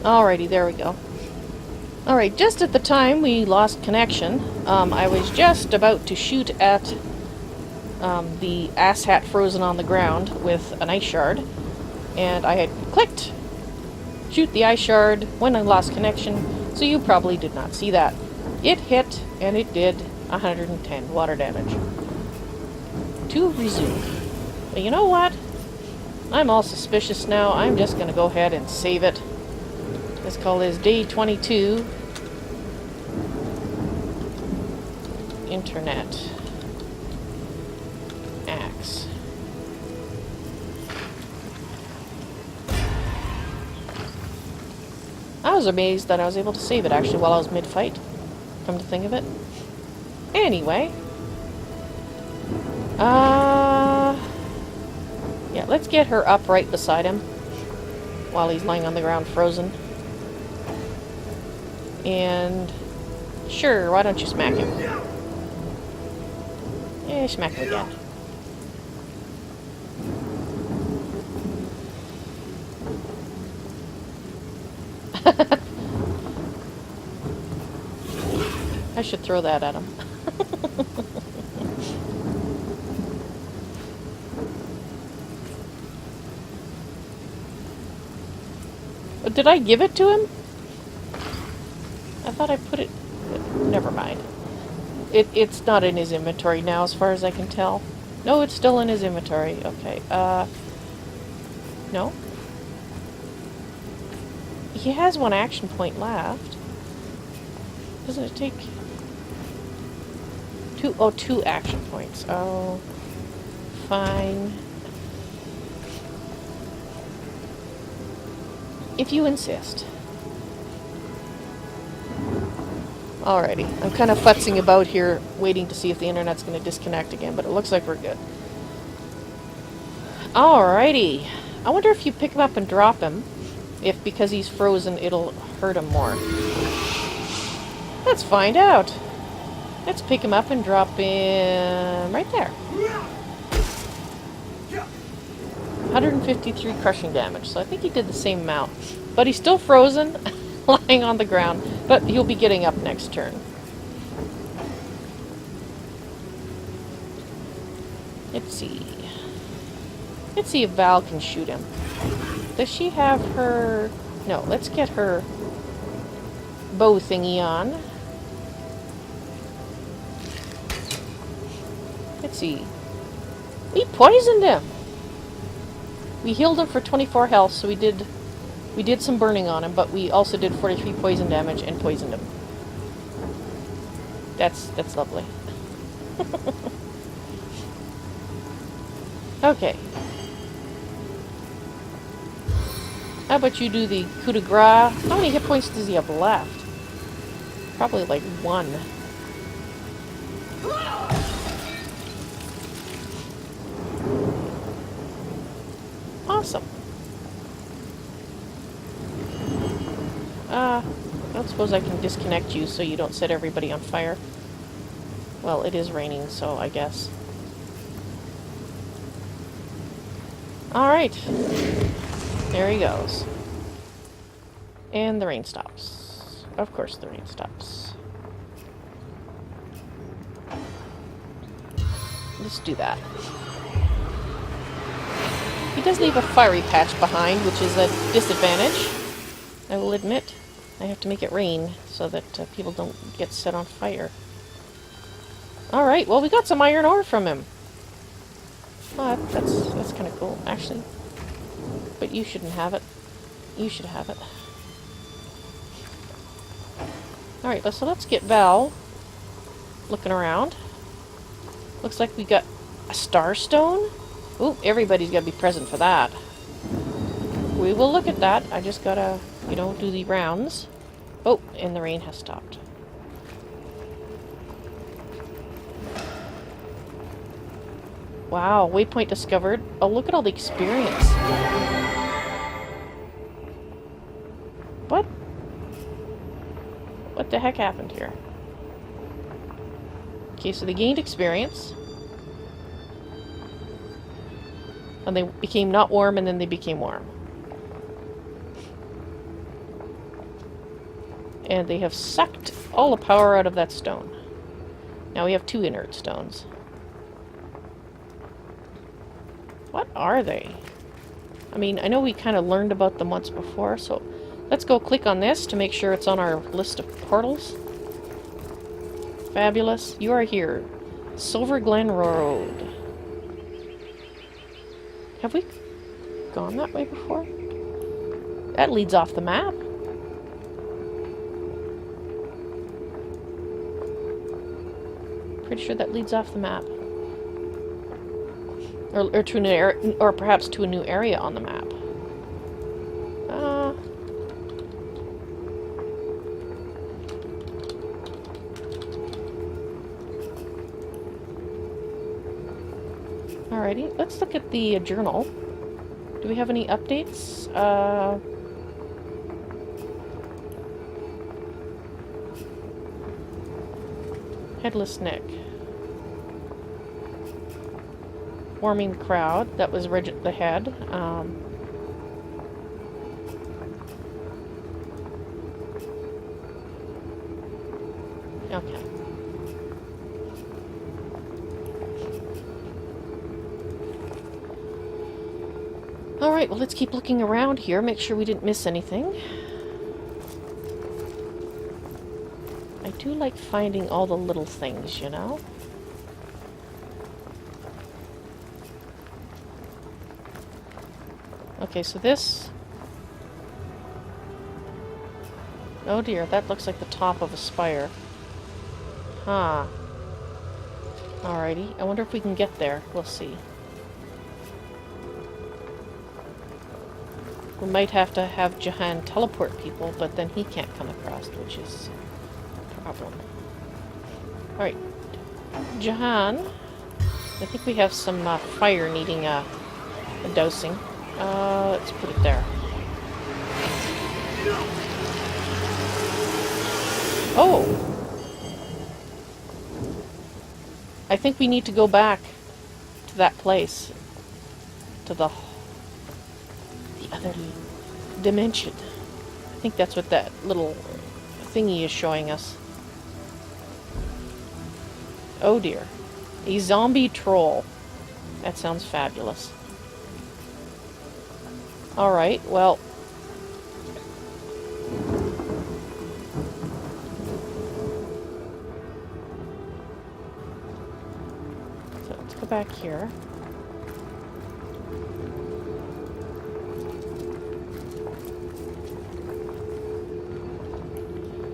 Alrighty, there we go. Alright, just at the time we lost connection, I was just about to shoot at the asshat frozen on the ground with an ice shard, and I had clicked shoot the ice shard when I lost connection, so you probably did not see that. It hit, and it did 110 water damage. To resume. But you know what? I'm all suspicious now. I'm just going to go ahead and save it. Let's call this day 22. Internet. Axe. I was amazed that I was able to save it actually while I was mid-fight. Come to think of it. Anyway. Yeah, let's get her up right beside him while he's lying on the ground frozen. And sure, why don't you smack him? Yeah, smack him again. I should throw that at him. Did I give it to him? I thought I put it... Never mind. It's not in his inventory now, as far as I can tell. No, it's still in his inventory. Okay, no? He has one action point left. Doesn't it take... two action points. Oh, fine. If you insist. Alrighty, I'm kind of futzing about here, waiting to see if the internet's going to disconnect again, but it looks like we're good. Alrighty. I wonder if you pick him up and drop him, if because he's frozen it'll hurt him more. Let's find out. Let's pick him up and drop him right there. 153 crushing damage, so I think he did the same amount. But he's still frozen, lying on the ground, but he'll be getting up next turn. Let's see. Let's see if Val can shoot him. Does she have her... No, let's get her bow thingy on. Let's see. We poisoned him! We healed him for 24 health, so we did some burning on him, but we also did 43 poison damage and poisoned him. That's lovely. Okay. How about you do the coup de grace? How many hit points does he have left? Probably like 1. Awesome. I don't suppose I can disconnect you so you don't set everybody on fire. Well, it is raining, so I guess. Alright. There he goes. And the rain stops. Of course the rain stops. Let's do that. He does leave a fiery patch behind, which is a disadvantage. I will admit. I have to make it rain so that people don't get set on fire. Alright, well we got some iron ore from him. Oh, that's kind of cool, actually. But you shouldn't have it. You should have it. Alright, so let's get Val looking around. Looks like we got a star stone. Ooh, everybody's got to be present for that. We will look at that. I just gotta, you know, do the rounds. Oh, and the rain has stopped. Wow, waypoint discovered. Oh, look at all the experience. What? What the heck happened here? Okay, so they gained experience. And they became not warm, and then they became warm. And they have sucked all the power out of that stone. Now we have 2 inert stones. What are they? I mean, I know we kind of learned about them once before, so let's go click on this to make sure it's on our list of portals. Fabulous. You are here. Silver Glen Road. Have we gone that way before? That leads off the map. Pretty sure that leads off the map. Or to an area, or perhaps to a new area on the map. Alrighty, let's look at the journal. Do we have any updates? Headless Nick. Warming the crowd. That was Regit the Head. Okay. Alright, well, let's keep looking around here, make sure we didn't miss anything. I do like finding all the little things, you know? Okay, so this... Oh dear, that looks like the top of a spire. Huh. Alrighty, I wonder if we can get there. We'll see. We might have to have Jahan teleport people, but then he can't come across, which is a problem. Alright. Jahan. I think we have some fire needing a dousing. Let's put it there. Oh! I think we need to go back to that place. To the other dimension. I think that's what that little thingy is showing us. Oh dear. A zombie troll. That sounds fabulous. Alright, well... So let's go back here.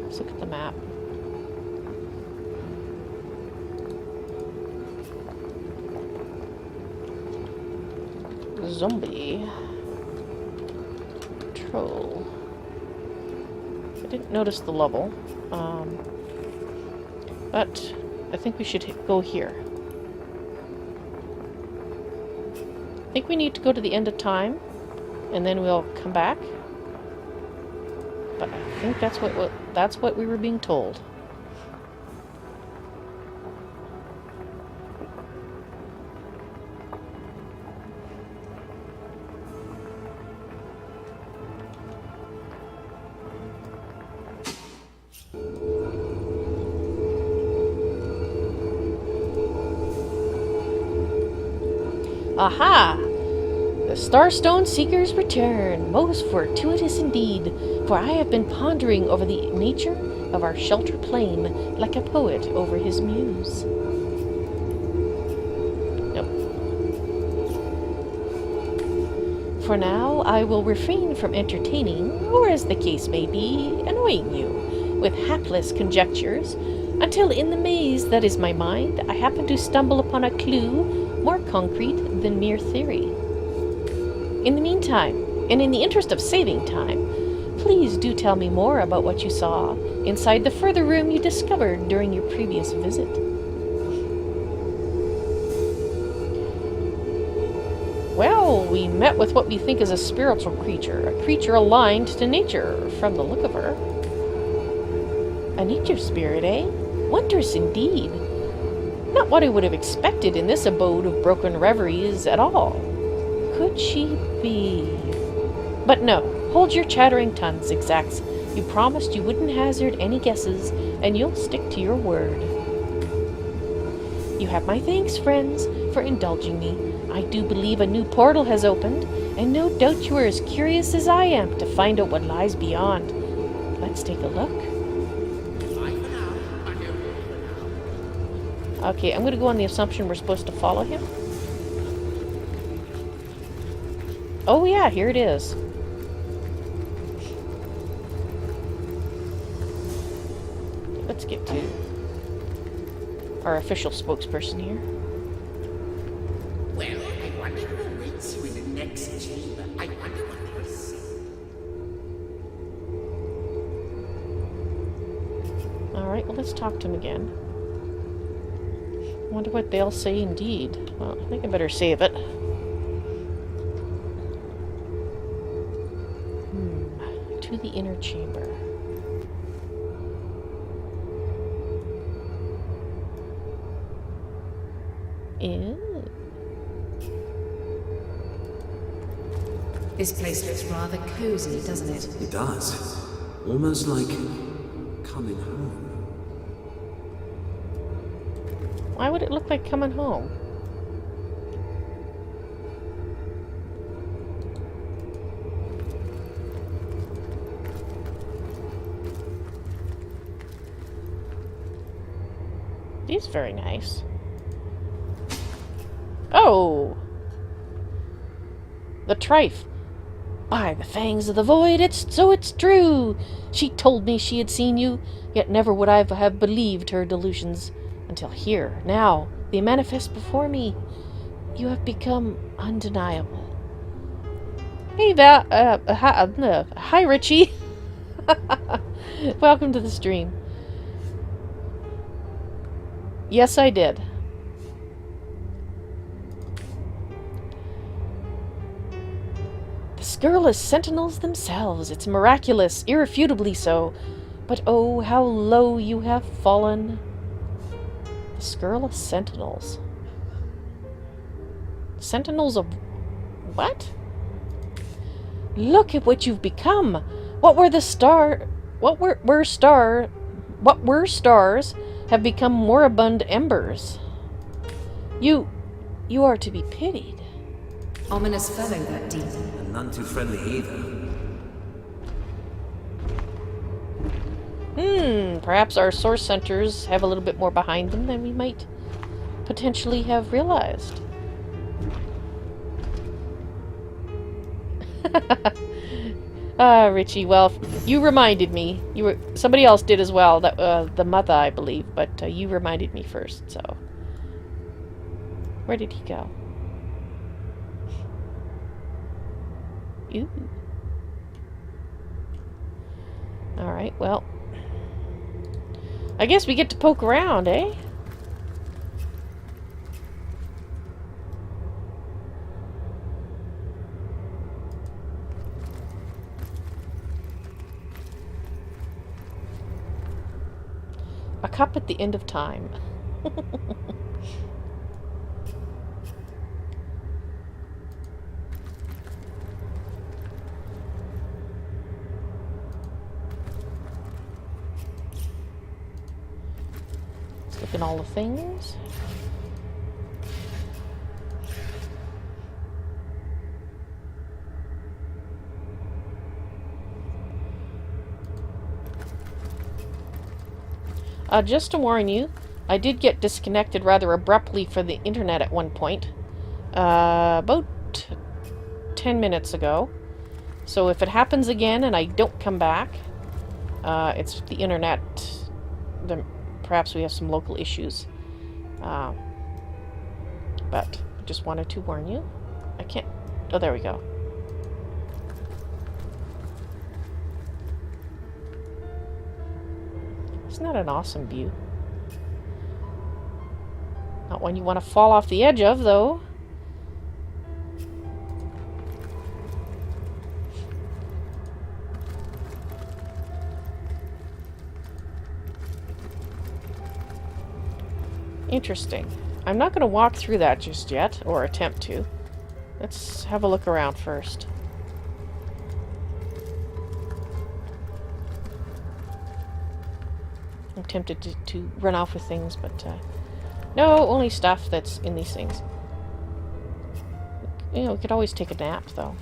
Let's look at the map. Zombie. Troll. I didn't notice the level. But I think we should go here. I think we need to go to the end of time, and then we'll come back. But I think that's what we were being told. Aha! The Starstone Seekers return. Most fortuitous indeed, for I have been pondering over the nature of our shelter plane like a poet over his muse. Nope. For now, I will refrain from entertaining, or as the case may be, annoying you with hapless conjectures, until in the maze that is my mind, I happen to stumble upon a clue more concrete than mere theory. In the meantime, and in the interest of saving time, please do tell me more about what you saw inside the further room you discovered during your previous visit. Well, we met with what we think is a spiritual creature, a creature aligned to nature, from the look of her. A nature spirit, eh? Wondrous indeed. Not what I would have expected in this abode of broken reveries at all. Could she be... But no, hold your chattering tongues, Zigzags. You promised you wouldn't hazard any guesses, and you'll stick to your word. You have my thanks, friends, for indulging me. I do believe a new portal has opened, and no doubt you are as curious as I am to find out what lies beyond. Let's take a look. Okay, I'm going to go on the assumption we're supposed to follow him. Oh yeah, here it is. Let's get to our official spokesperson here. Well, I wonder who awaits you in the next chamber. I wonder what they'll say. Alright, well, let's talk to him again. Wonder what they'll say indeed. Well, I think I better save it. To the inner chamber. Ew. This place looks rather cozy, doesn't it? It does. Almost like coming home. Why would it look like coming home? It is very nice. Oh! The Trife. By the fangs of the void, it's true! She told me she had seen you, yet never would I have believed her delusions. Until here, now, they manifest before me. You have become undeniable. Hey, Val, hi, Richie. Welcome to the stream. Yes, I did. The scurrilous sentinels themselves. It's miraculous, irrefutably so. But oh, how low you have fallen. The scurrilous sentinels. Sentinels of what? Look at what you've become. What were stars have become moribund embers. You are to be pitied. Ominous fellow, that demon. And none too friendly either. Perhaps our source centers have a little bit more behind them than we might potentially have realized. Richie, well, you reminded me. Somebody else did as well, that the mother, I believe, but you reminded me first, so. Where did he go? Ooh. Alright, well. I guess we get to poke around, eh? A cup at the end of time. Let's look at all the things. Just to warn you, I did get disconnected rather abruptly from the internet at one point. About 10 minutes ago. So if it happens again and I don't come back, it's the internet. Perhaps we have some local issues. But I just wanted to warn you. I can't... Oh, there we go. Isn't that an awesome view? Not one you want to fall off the edge of, though. Interesting. I'm not going to walk through that just yet, or attempt to. Let's have a look around first. I'm tempted to run off with things, but no, only stuff that's in these things. You know, we could always take a nap, though.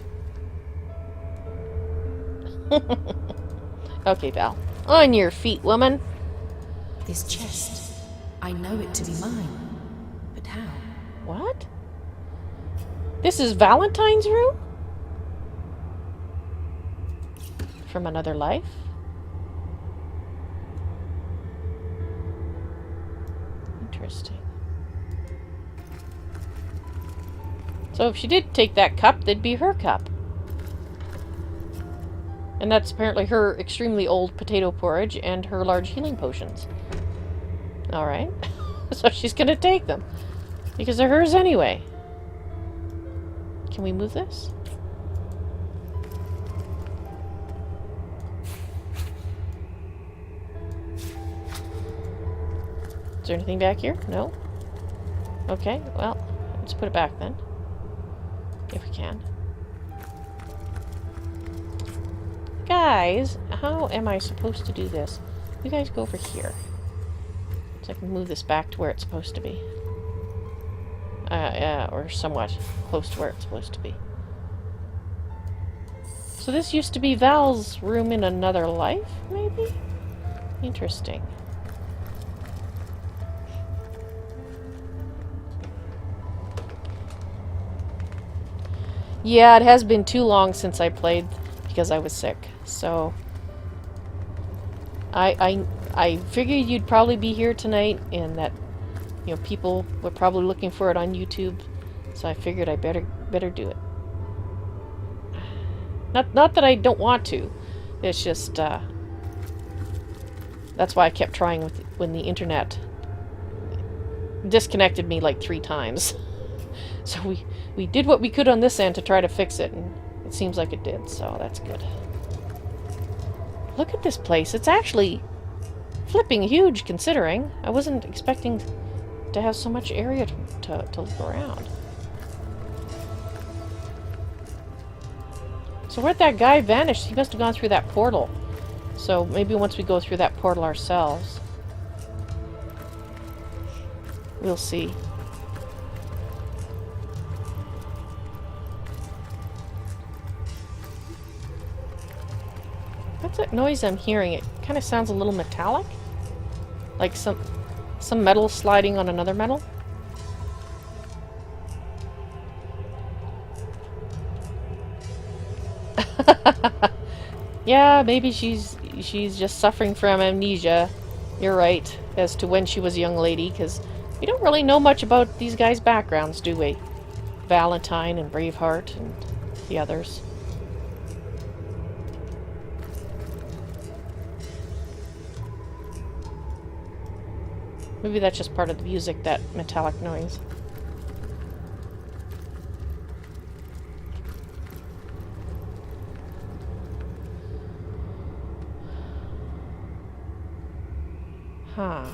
Okay, Val. On your feet, woman. This chest. I know it to be mine. But how? What? This is Valentine's room? From another life? Interesting. So if she did take that cup, that'd be her cup. And that's apparently her extremely old potato porridge and her large healing potions. Alright. So she's gonna take them. Because they're hers anyway. Can we move this? Is there anything back here? No? Okay, well, let's put it back then. If we can. Guys, how am I supposed to do this? You guys go over here. So I can move this back to where it's supposed to be. Or somewhat close to where it's supposed to be. So this used to be Val's room in another life, maybe? Interesting. Yeah, it has been too long since I played because I was sick. So I figured you'd probably be here tonight and that, you know, people were probably looking for it on YouTube. So I figured I better do it. Not that I don't want to. It's just that's why I kept trying when the internet disconnected me like 3 times. So we did what we could on this end to try to fix it, and it seems like it did, so that's good. Look at this place. It's actually flipping huge, considering. I wasn't expecting to have so much area to look around. So where'd that guy vanish? He must have gone through that portal. So maybe once we go through that portal ourselves, we'll see. What's that noise I'm hearing? It kind of sounds a little metallic. Like some metal sliding on another metal. Yeah, maybe she's just suffering from amnesia. You're right, as to when she was a young lady, because we don't really know much about these guys' backgrounds, do we? Valentine and Braveheart and the others. Maybe that's just part of the music, that metallic noise. Huh.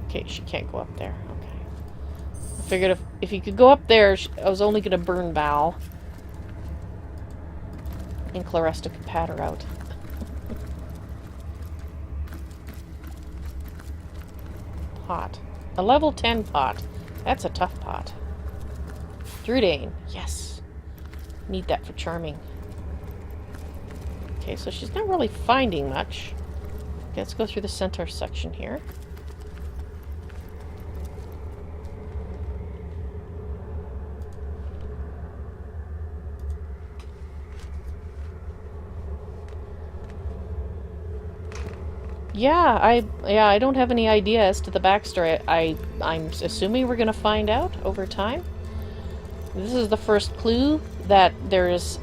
Okay, she can't go up there. Okay. I figured if you could go up there, I was only going to burn Val. And Claresta could pat her out. Pot. A level 10 pot. That's a tough pot. Drudane. Yes. Need that for charming. Okay, so she's not really finding much. Okay, let's go through the center section here. Yeah, I don't have any idea as to the backstory. I'm assuming we're gonna find out over time. This is the first clue that there is.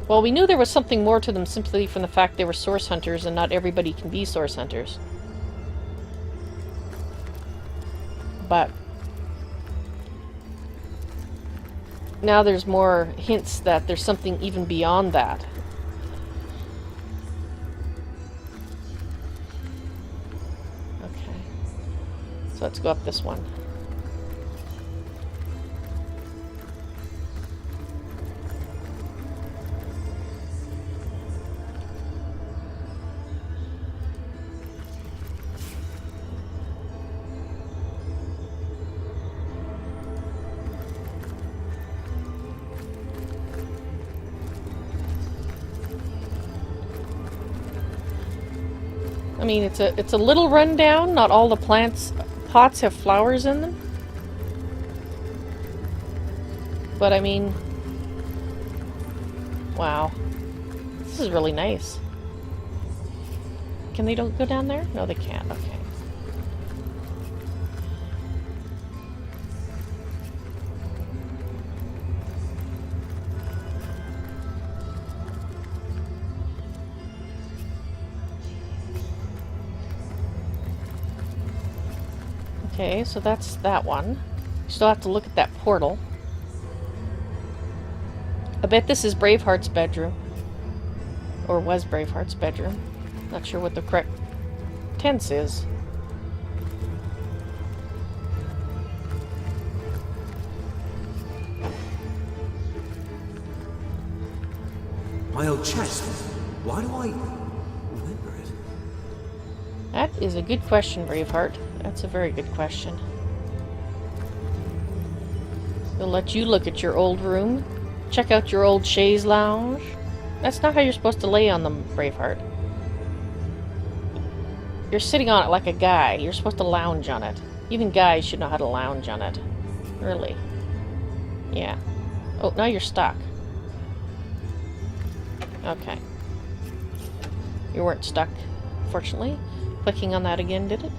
Well, we knew there was something more to them simply from the fact they were source hunters, and not everybody can be source hunters. But now there's more hints that there's something even beyond that. So let's go up this one. mean, it's a little rundown. Not all the pots have flowers in them. But I mean, wow. This is really nice. Can they don't go down there? No, they can't. Okay. Okay, so that's that one. Still have to look at that portal. I bet this is Braveheart's bedroom. Or was Braveheart's bedroom. Not sure what the correct tense is. My old chest. Why do I remember it? That is a good question, Braveheart. That's a very good question. We'll let you look at your old room. Check out your old chaise lounge. That's not how you're supposed to lay on them, Braveheart. You're sitting on it like a guy. You're supposed to lounge on it. Even guys should know how to lounge on it. Really. Yeah. Oh, now you're stuck. Okay. You weren't stuck, fortunately. Clicking on that again, did it?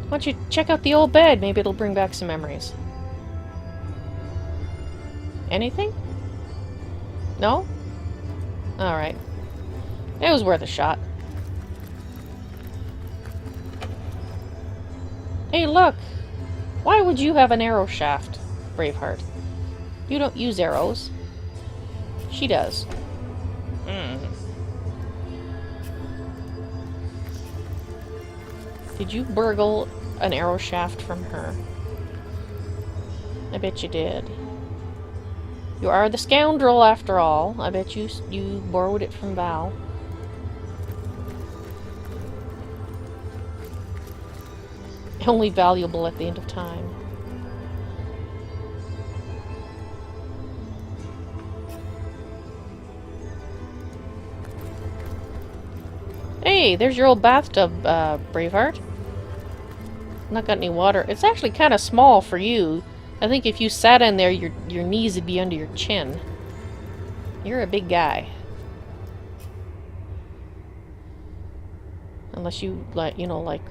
Why don't you check out the old bed? Maybe it'll bring back some memories. Anything? No? Alright. It was worth a shot. Hey, look! Why would you have an arrow shaft, Braveheart? You don't use arrows. She does. Did you burgle an arrow shaft from her? I bet you did. You are the scoundrel, after all. I bet you borrowed it from Val. Only valuable at the end of time. Hey, there's your old bathtub, Braveheart. Not got any water. It's actually kind of small for you. I think if you sat in there, your knees would be under your chin. You're a big guy. Unless you, like, you know, like,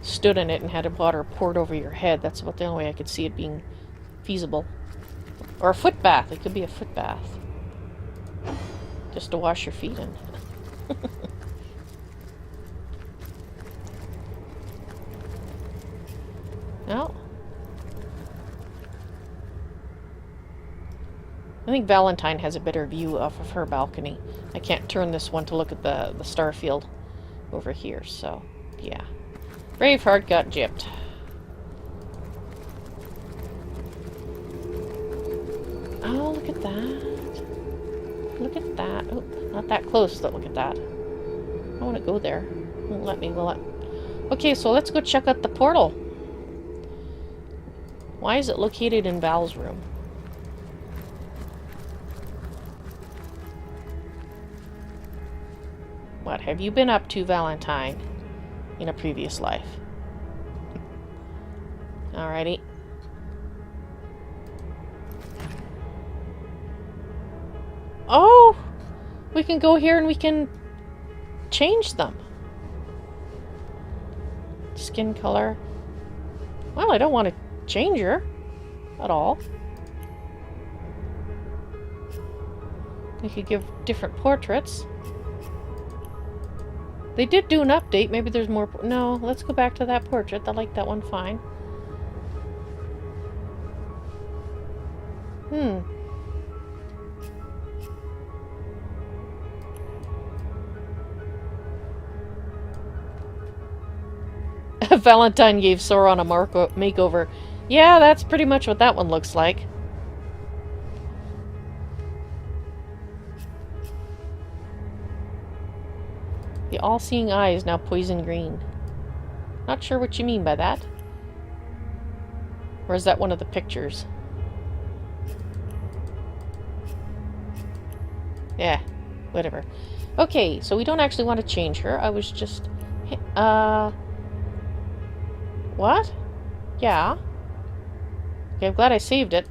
stood in it and had water poured over your head. That's about the only way I could see it being feasible. Or a foot bath. It could be a foot bath. Just to wash your feet in. No. I think Valentine has a better view off of her balcony. I can't turn this one to look at the star field over here, so yeah. Braveheart got gypped. Oh, look at that. Look at that. Oh, not that close, but look at that. I want to go there. Won't let me, will it? Okay, so let's go check out the portal. Why is it located in Val's room? What have you been up to, Valentine, in a previous life? Alrighty. Oh! We can go here and we can change them. Skin color. Well, I don't want to change her at all. We could give different portraits. They did do an update. Maybe there's more. No, let's go back to that portrait. I like that one fine. Valentine gave Sauron a makeover. Yeah, that's pretty much what that one looks like. The all-seeing eye is now poison green. Not sure what you mean by that. Or is that one of the pictures? Yeah, whatever. Okay, so we don't actually want to change her. I was just What? Yeah. Okay, I'm glad I saved it.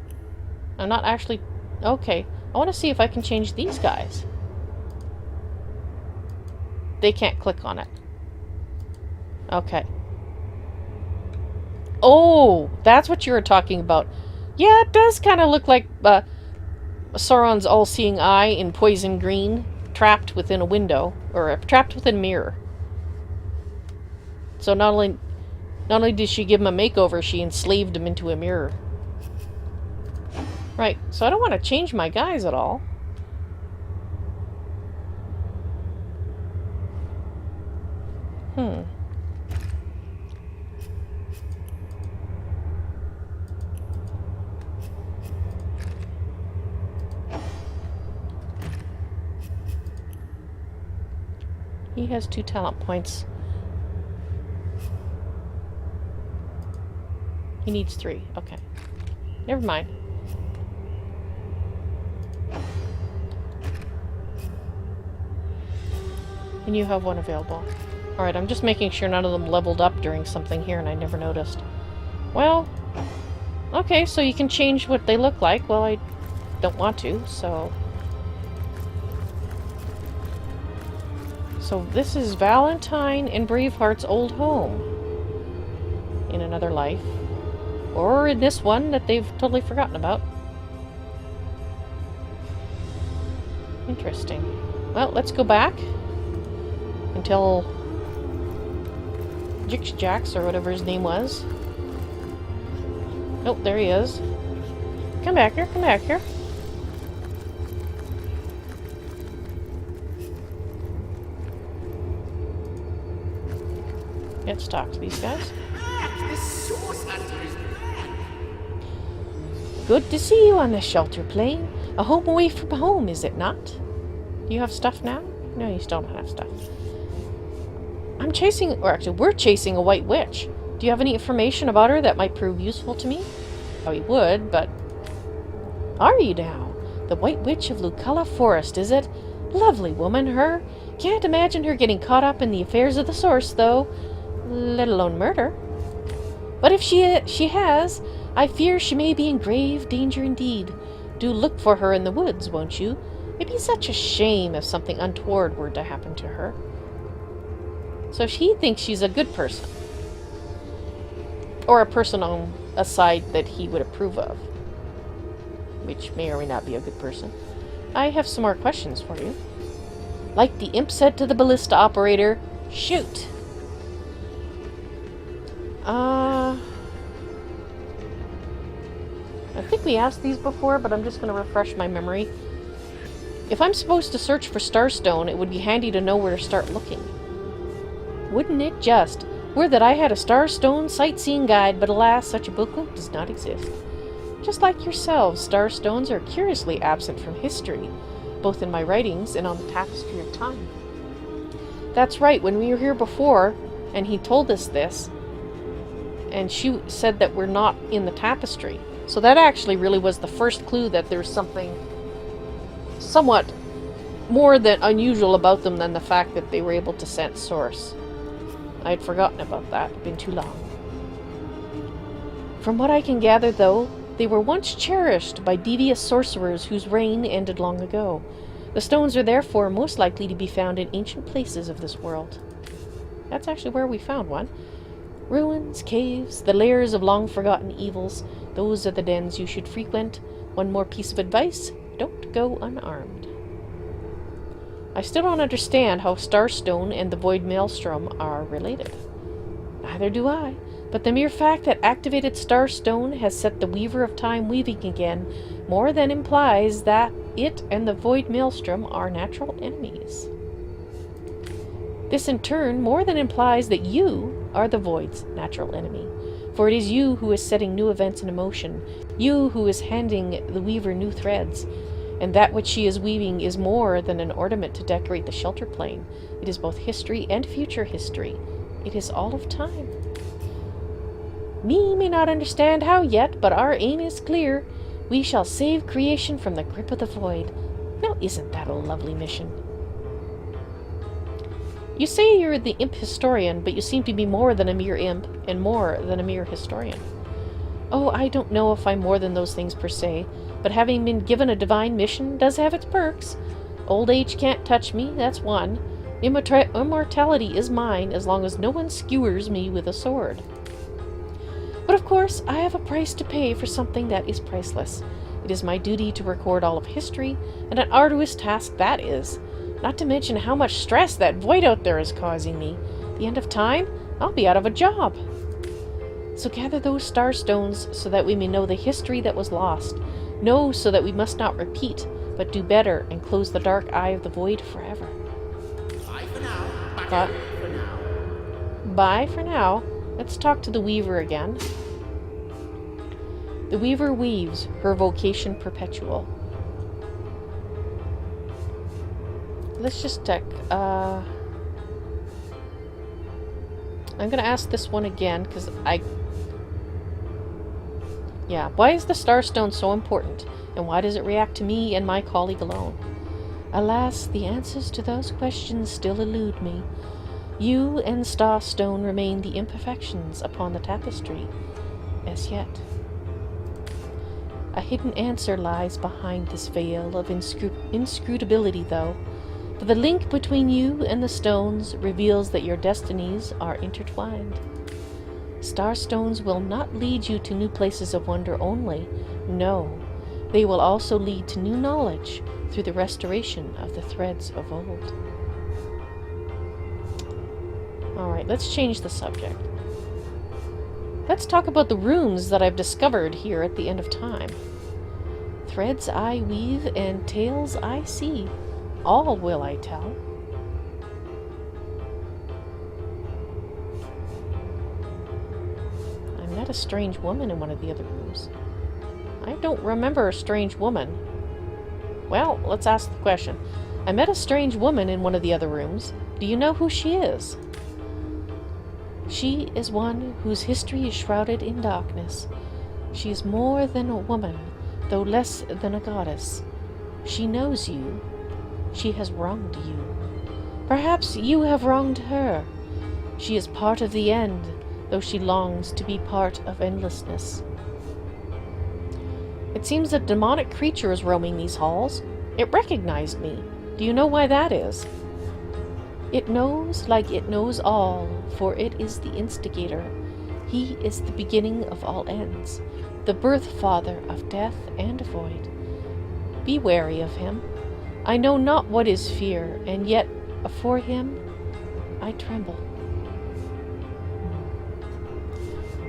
I'm not actually... Okay. I want to see if I can change these guys. They can't click on it. Okay. Oh! That's what you were talking about. Yeah, it does kind of look like Sauron's all-seeing eye in poison green, trapped within a window, or trapped within a mirror. So not only did she give him a makeover, she enslaved him into a mirror. Right, so I don't want to change my guys at all. He has 2 talent points. He needs 3. Okay. Never mind. And you have 1 available. Alright, I'm just making sure none of them leveled up during something here and I never noticed. Well, okay, so you can change what they look like. Well, I don't want to, so... So this is Valentine and Braveheart's old home. In another life. Or in this one that they've totally forgotten about. Interesting. Well, let's go back. Until Jix Jax, or whatever his name was. Oh, there he is. Come back here, come back here. Let's talk to these guys. The source hunter is back. Good to see you on the shelter plane. A home away from home, is it not? Do you have stuff now? No, you still don't have stuff. I'm chasing, or actually, we're chasing a white witch. Do you have any information about her that might prove useful to me? Oh, you would, but... Are you now? The White Witch of Lucalla Forest, is it? Lovely woman, her. Can't imagine her getting caught up in the affairs of the source, though. Let alone murder. But if she has, I fear she may be in grave danger indeed. Do look for her in the woods, won't you? It'd be such a shame if something untoward were to happen to her. So he thinks she's a good person. Or a person on a side that he would approve of. Which may or may not be a good person. I have some more questions for you. Like the imp said to the ballista operator, shoot! I think we asked these before, but I'm just going to refresh my memory. If I'm supposed to search for Starstone, it would be handy to know where to start looking. Wouldn't it just? Would that I had a Starstone sightseeing guide, but alas, such a booklet does not exist. Just like yourselves, Starstones are curiously absent from history, both in my writings and on the tapestry of time. That's right, when we were here before, and he told us this, and she said that we're not in the tapestry. So that actually really was the first clue that there's something somewhat more than unusual about them than the fact that they were able to sense source. I had forgotten about that. It's been too long. From what I can gather, though, they were once cherished by devious sorcerers whose reign ended long ago. The stones are therefore most likely to be found in ancient places of this world. That's actually where we found one. Ruins, caves, the lairs of long-forgotten evils, those are the dens you should frequent. One more piece of advice, don't go unarmed. I still don't understand how Starstone and the Void Maelstrom are related. Neither do I, but the mere fact that activated Starstone has set the Weaver of Time weaving again more than implies that it and the Void Maelstrom are natural enemies. This in turn more than implies that you are the Void's natural enemy, for it is you who is setting new events in motion, you who is handing the Weaver new threads, and that which she is weaving is more than an ornament to decorate the shelter plane. It is both history and future history. It is all of time. Me may not understand how yet, but our aim is clear. We shall save creation from the grip of the Void. Now isn't that a lovely mission? You say you're the imp historian, but you seem to be more than a mere imp, and more than a mere historian. Oh, I don't know if I'm more than those things per se, but having been given a divine mission does have its perks. Old age can't touch me, that's one. Immortality is mine as long as no one skewers me with a sword. But of course, I have a price to pay for something that is priceless. It is my duty to record all of history, and an arduous task that is. Not to mention how much stress that void out there is causing me. At the end of time, I'll be out of a job. So gather those star stones so that we may know the history that was lost. Know so that we must not repeat, but do better and close the dark eye of the void forever. Bye for now. But- For now. Bye for now. Let's talk to the Weaver again. The Weaver weaves, her vocation perpetual. Let's just check. I'm gonna ask this one again, because Yeah, why is the Starstone so important, and why does it react to me and my colleague alone? Alas, the answers to those questions still elude me. You and Starstone remain the imperfections upon the tapestry, as yet. A hidden answer lies behind this veil of inscrutability, though, for the link between you and the stones reveals that your destinies are intertwined. Starstones will not lead you to new places of wonder only. No, they will also lead to new knowledge through the restoration of the threads of old. Alright, let's change the subject. Let's talk about the runes that I've discovered here at the end of time. Threads I weave and tales I see. All will I tell. I met a strange woman in one of the other rooms. I don't remember a strange woman. Well, let's ask the question. I met a strange woman in one of the other rooms. Do you know who she is? She is one whose history is shrouded in darkness. She is more than a woman, though less than a goddess. She knows you. She has wronged you. Perhaps you have wronged her. She is part of the end, though she longs to be part of endlessness. It seems a demonic creature is roaming these halls. It recognized me. Do you know why that is? It knows like it knows all, for it is the instigator. He is the beginning of all ends, the birth father of death and void. Be wary of him. I know not what is fear, and yet afore him I tremble.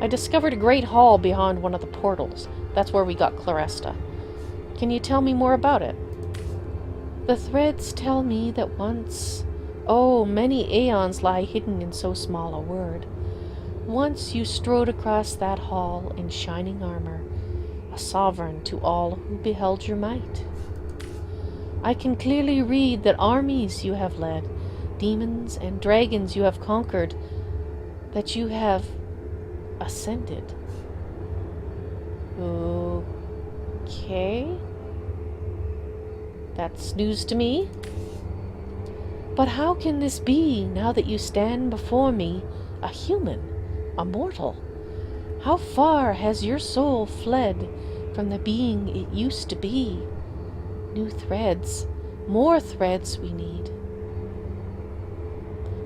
I discovered a great hall beyond one of the portals. That's where we got Claresta. Can you tell me more about it? The threads tell me that once... Oh, many aeons lie hidden in so small a word. Once you strode across that hall in shining armor, a sovereign to all who beheld your might. I can clearly read that armies you have led, demons and dragons you have conquered, that you have ascended. Okay. That's news to me. But how can this be now that you stand before me, a human, a mortal? How far has your soul fled from the being it used to be? New threads, more threads we need.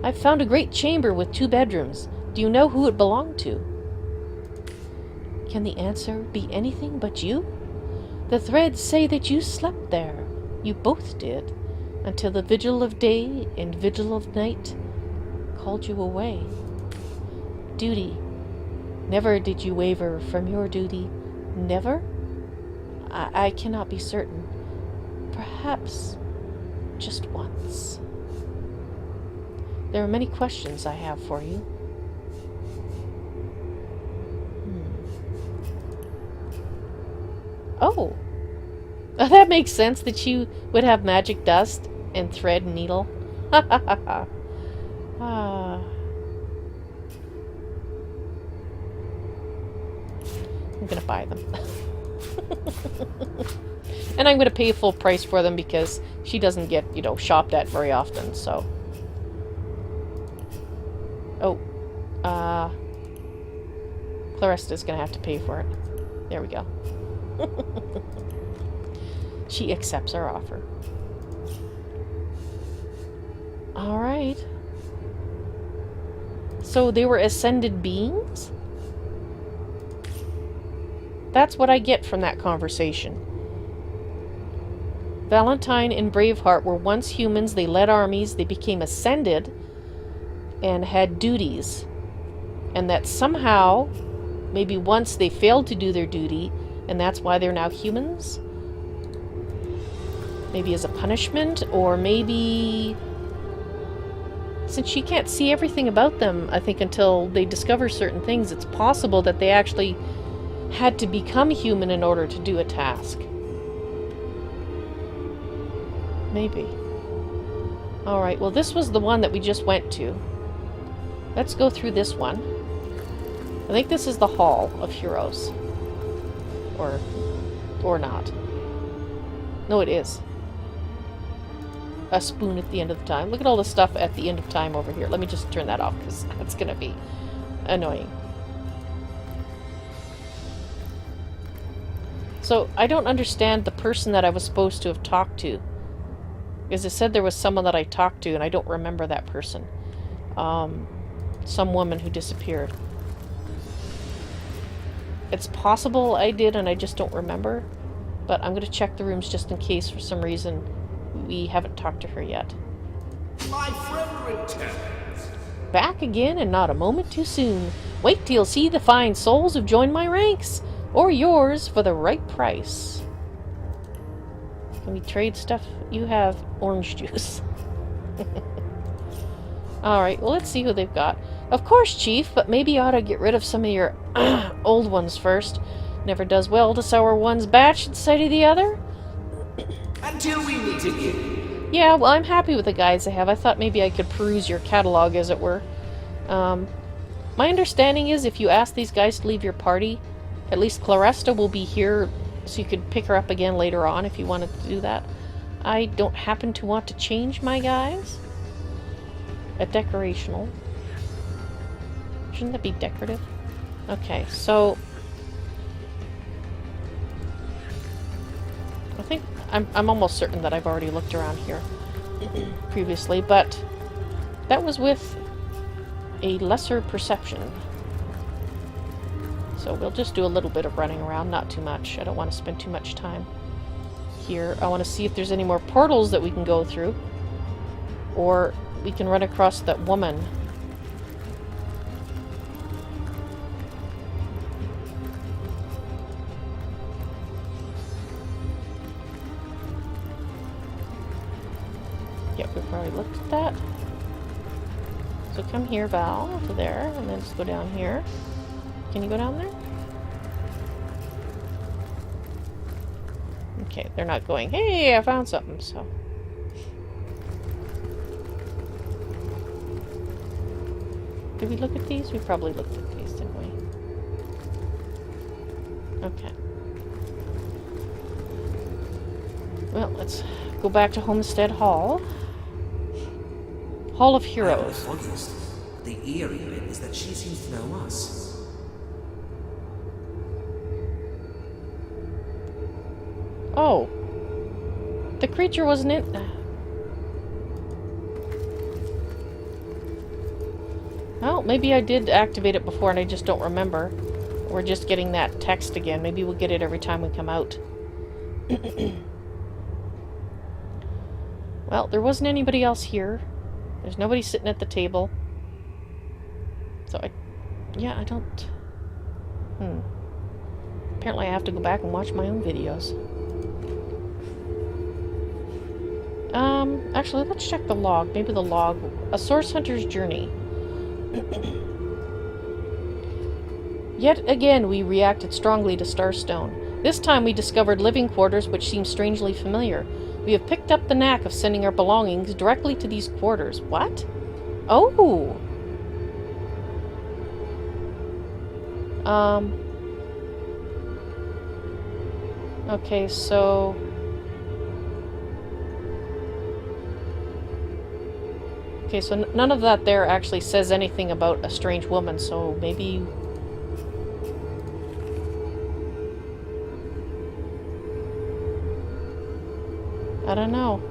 I've found a great chamber with 2 bedrooms. Do you know who it belonged to? Can the answer be anything but you? The threads say that you slept there. You both did. Until the vigil of day and vigil of night called you away. Duty. Never did you waver from your duty. Never? I cannot be certain. Perhaps just once. There are many questions I have for you. Oh! That makes sense that you would have magic dust and thread and needle. Ha ha ha ha. I'm gonna buy them. And I'm gonna pay full price for them because she doesn't get, shopped at very often, so. Oh. Clarista's gonna have to pay for it. There we go. She accepts our offer. Alright. So they were ascended beings? That's what I get from that conversation. Valentine and Braveheart were once humans. They led armies. They became ascended and had duties. And that somehow, maybe once they failed to do their duty, and that's why they're now humans? Maybe as a punishment, or maybe... Since she can't see everything about them, I think, until they discover certain things, it's possible that they actually had to become human in order to do a task. Maybe. Alright, well this was the one that we just went to. Let's go through this one. I think this is the Hall of Heroes. Or not. No, it is. A spoon at the end of the time. Look at all the stuff at the end of time over here. Let me just turn that off, because that's going to be annoying. So, I don't understand the person that I was supposed to have talked to. Because it said there was someone that I talked to, and I don't remember that person. Some woman who disappeared. It's possible I did, and I just don't remember. But I'm going to check the rooms just in case, for some reason, we haven't talked to her yet. My friend returns. Back again, and not a moment too soon. Wait till you'll see the fine souls who've joined my ranks. Or yours for the right price. Can we trade stuff? You have orange juice. Alright, well let's see who they've got. Of course, Chief, but maybe you ought to get rid of some of your old ones first. Never does well to sour one's batch at the sight of the other. Until we meet again. Yeah, well, I'm happy with the guides I have. I thought maybe I could peruse your catalog, as it were. My understanding is if you ask these guys to leave your party, at least Claresta will be here, so you could pick her up again later on if you wanted to do that. I don't happen to want to change my guys. A decorational. Shouldn't that be decorative? Okay, so... I think I'm almost certain that I've already looked around here previously, but that was with a lesser perception. So we'll just do a little bit of running around, not too much. I don't want to spend too much time here. I want to see if there's any more portals that we can go through. Or we can run across that woman. Yep, we've already looked at that. So come here, Val, to there, and then just go down here. Can you go down there? Okay, they're not going, hey, I found something, so... Did we look at these? We probably looked at these, didn't we? Okay. Well, let's go back to Homestead Hall. Hall of Heroes. The eerie bit is that she seems to know us. Oh. The creature wasn't in... Well, maybe I did activate it before and I just don't remember. We're just getting that text again. Maybe we'll get it every time we come out. Well, there wasn't anybody else here. There's nobody sitting at the table. So I don't... Apparently I have to go back and watch my own videos. Actually, let's check the log. Maybe the log... A Source Hunter's Journey. Yet again, we reacted strongly to Starstone. This time we discovered living quarters which seem strangely familiar. We have picked up the knack of sending our belongings directly to these quarters. What? Oh! Okay, so... Okay, so none of that there actually says anything about a strange woman, so maybe... I don't know.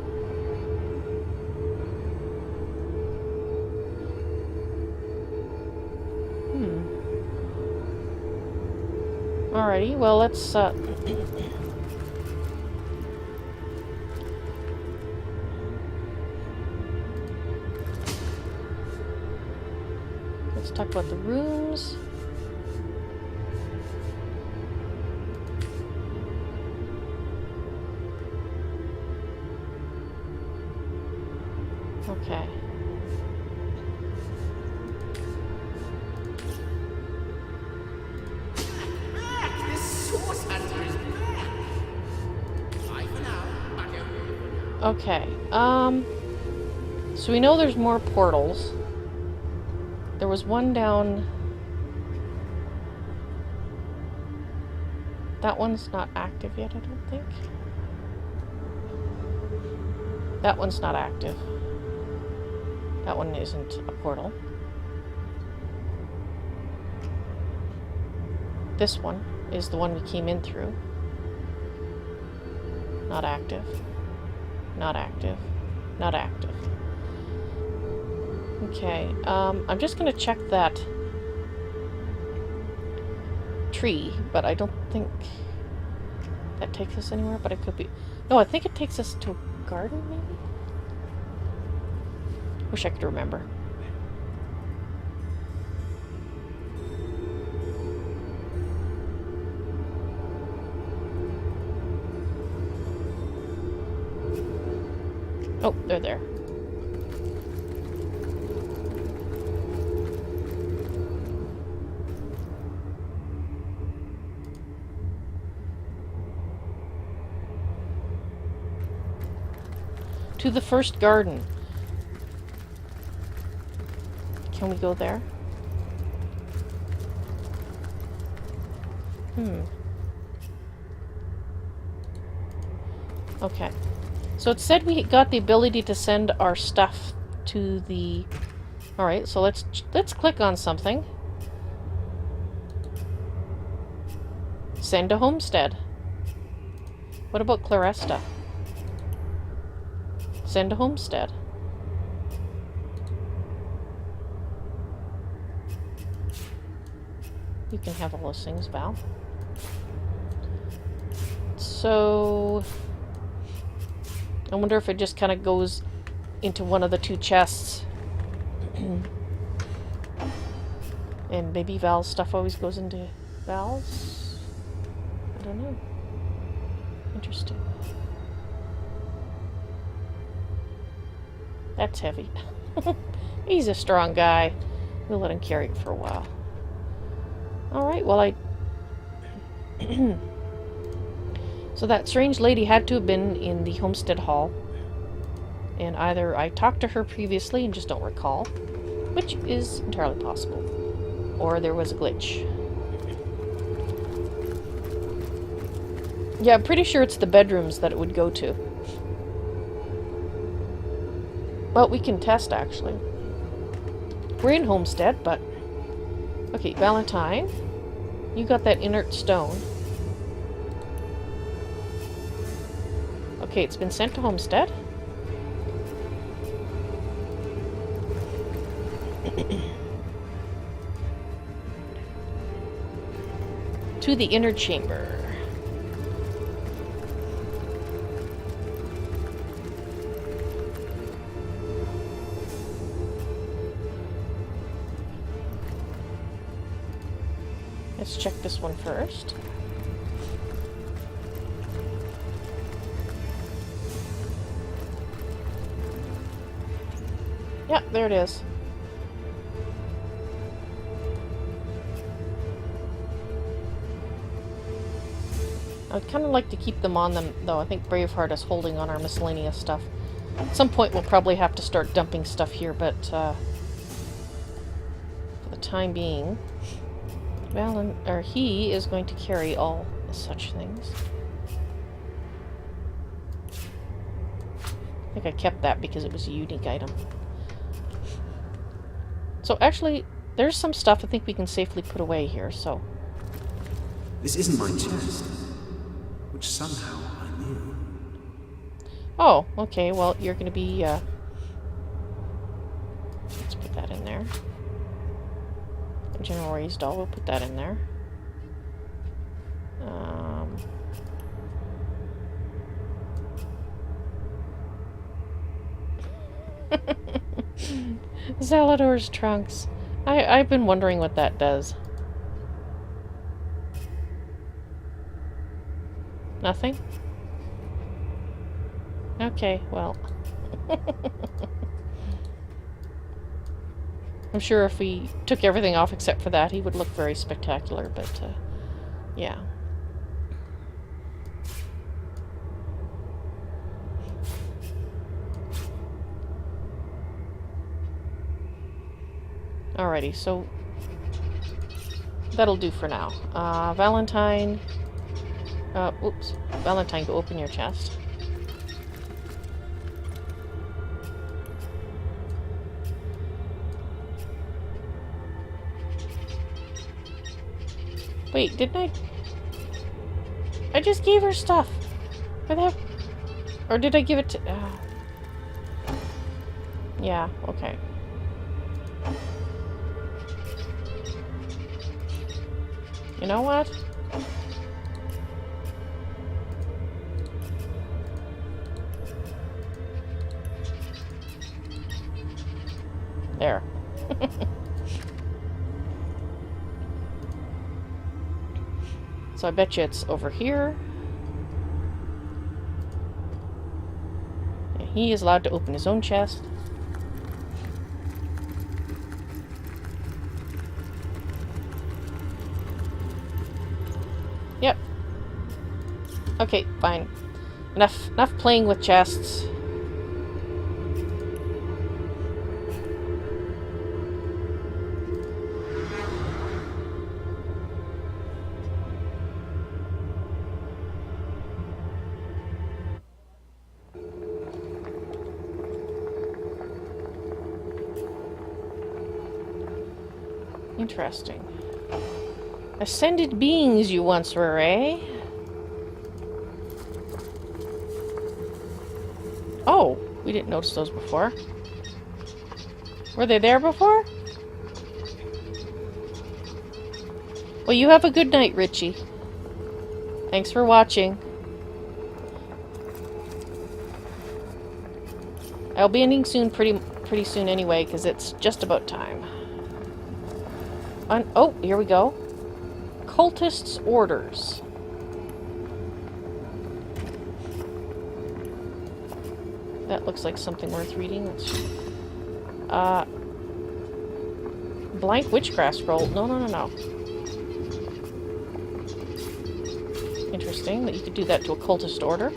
Alrighty, well, let's, let's talk about the rooms. Okay. Back! This source hunter is back! Bye for now. Back over. Okay, so we know there's more portals. There was one down... That one's not active yet, I don't think. That one's not active. That one isn't a portal. This one is the one we came in through. Not active. Not active. Not active. Okay, I'm just gonna check that tree, but I don't think that takes us anywhere, but it could be... No, I think it takes us to a garden, maybe? Wish I could remember. Oh, they're there. To the first garden. Can we go there? Okay. So it said we got the ability to send our stuff to the... Alright, so let's click on something. Send to Homestead. What about Claresta? Send to Homestead. You can have all those things, Val. So... I wonder if it just kind of goes into one of the two chests. And maybe Val's stuff always goes into Val's? I don't know. Interesting. That's heavy. He's a strong guy. We'll let him carry it for a while. Alright, well So that strange lady had to have been in the Homestead Hall. And either I talked to her previously and just don't recall, which is entirely possible, or there was a glitch. Yeah, I'm pretty sure it's the bedrooms that it would go to. Well, we can test, actually. We're in Homestead, but... Okay, Valentine. You got that inert stone. Okay, it's been sent to Homestead. To the inner chamber. Let's check this one first. Yeah, there it is. I'd kind of like to keep them on them, though. I think Braveheart is holding on our miscellaneous stuff. At some point, we'll probably have to start dumping stuff here, but for the time being, he is going to carry all such things. I think I kept that because it was a unique item. So actually, there's some stuff I think we can safely put away here, so... This isn't my chest, which somehow I knew. Oh, okay, well, you're gonna be, let's put that in there. General Ray's doll, we'll put that in there. Zalador's trunks. I've been wondering what that does. Nothing? Okay, well. I'm sure if we took everything off except for that, he would look very spectacular, but, yeah. Alrighty, so that'll do for now. Valentine. Oops. Valentine, go open your chest. Wait, didn't I? I just gave her stuff. Where the heck? Or did I give it to... Yeah, okay. You know what? There. So I bet you it's over here. Yeah, he is allowed to open his own chest. Yep. Okay, fine. Enough playing with chests. Interesting. Ascended beings you once were, eh? Oh, we didn't notice those before. Were they there before? Well, you have a good night, Richie. Thanks for watching. I'll be ending soon, pretty soon anyway, because it's just about time. Oh, here we go. Cultists' orders. That looks like something worth reading. Blank witchcraft scroll. No. Interesting that you could do that to a cultist order.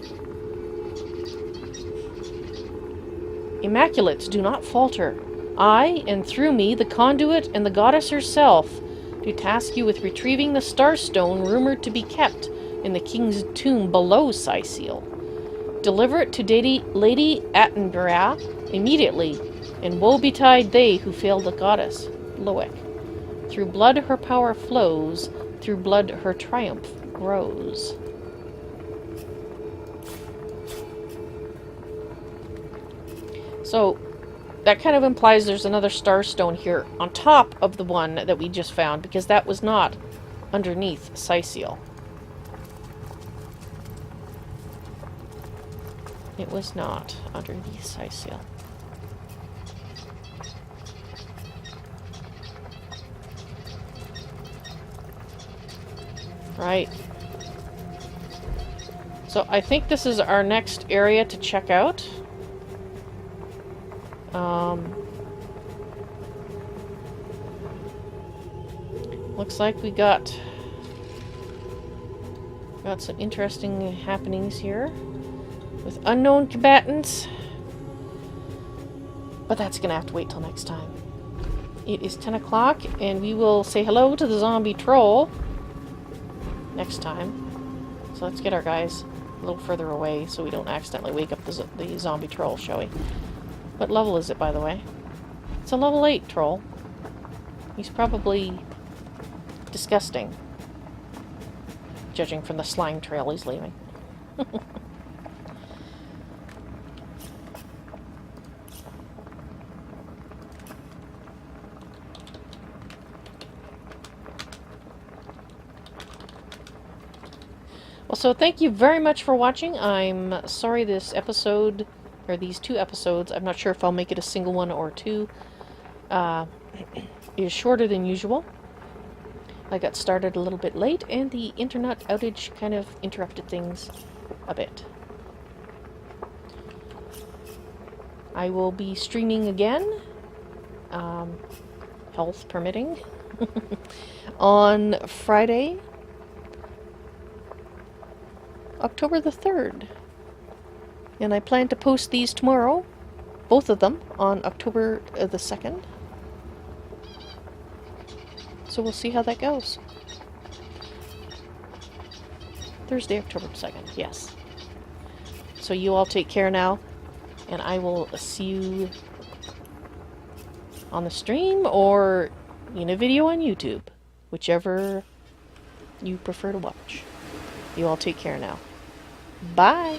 Immaculates, do not falter. I, and through me, the conduit and the goddess herself, do task you with retrieving the starstone rumored to be kept in the king's tomb below Cyseal. Deliver it to Lady Attenborough immediately, and woe betide they who fail the goddess, Loic. Through blood her power flows, through blood her triumph grows. So, that kind of implies there's another starstone here on top of the one that we just found, because that was not underneath Cyseal. It was not underneath Cyseal. Right. So I think this is our next area to check out. Looks like we got some interesting happenings here with unknown combatants, but that's gonna have to wait till next time. It is 10 o'clock, and we will say hello to the zombie troll next time. So let's get our guys a little further away so we don't accidentally wake up the zombie troll, shall we? What level is it, by the way? It's a level 8 troll. He's probably disgusting, judging from the slime trail he's leaving. Well, so thank you very much for watching. I'm sorry this episode, or these 2 episodes, I'm not sure if I'll make it a single one or 2, is shorter than usual. I got started a little bit late, and the internet outage kind of interrupted things a bit. I will be streaming again, health permitting, on Friday, October the 3rd. And I plan to post these tomorrow, both of them, on October the 2nd. So we'll see how that goes. Thursday, October 2nd, yes. So you all take care now, and I will see you on the stream or in a video on YouTube, whichever you prefer to watch. You all take care now. Bye!